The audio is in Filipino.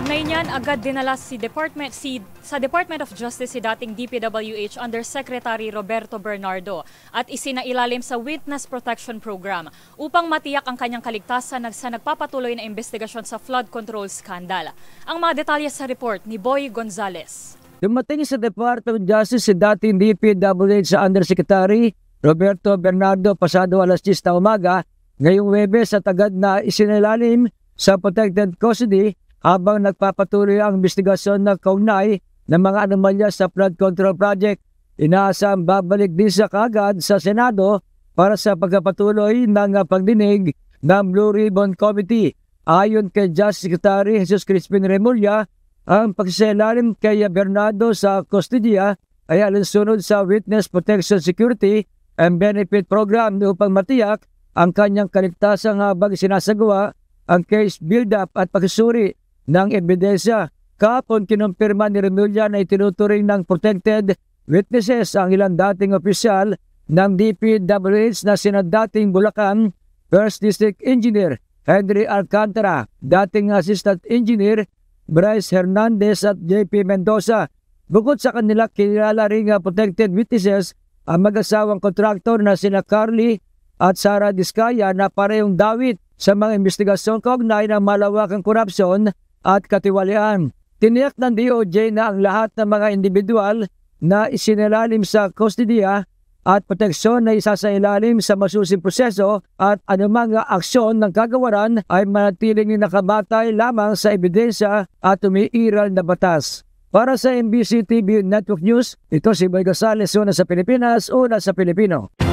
Kaugnay niyan, agad dinala sa Department of Justice si dating DPWH Undersecretary Roberto Bernardo at isinailalim sa Witness Protection Program upang matiyak ang kanyang kaligtasan sa nagpapatuloy na investigasyon sa flood control scandal. Ang mga detalye sa report ni Boy Gonzales. Dumating sa Department of Justice si dating DPWH Undersecretary Roberto Bernardo pasado alas 10 na umaga ngayong Huwebes at agad na isinailalim sa protected custody habang nagpapatuloy ang investigasyon na kaugnay ng mga anomalya sa flood control project. Inaasang babalik din sa kaagad sa Senado para sa pagpapatuloy ng pagdinig ng Blue Ribbon Committee. Ayon kay Justice Secretary Jesus Crispin Remulla, ang pagsisailalim kay Bernardo sa kustodiya ay alinsunod sa Witness Protection Security and Benefit Program upang matiyak ang kanyang kaligtasan habang sinasagawa ang case build-up at pagsusuri ng ebidensya. Kahapon kinumpirma ni Remulla na itinuturing ng protected witnesses ang ilang dating opisyal ng DPWH na sina dating Bulacan First District Engineer Henry Alcantara, dating Assistant Engineer Bryce Hernandez at JP Mendoza. Bukod sa kanila, kilala ring protected witnesses ang mag-asawang kontraktor na sina Carly at Sara Discaya na parehong dawit sa mga investigasyon kaugnay ng malawakang korupsyon at katiwalian. Tiniyak ng DOJ na ang lahat ng mga individual na isinalalim sa kustodiya at proteksyon na isasailalim sa masusing proseso at anumang aksyon ng kagawaran ay manatiling nakabatay lamang sa ebidensya at umiiral na batas. Para sa MBC TV Network News, ito si Boy Gonzales, una sa Pilipinas, una sa Pilipino.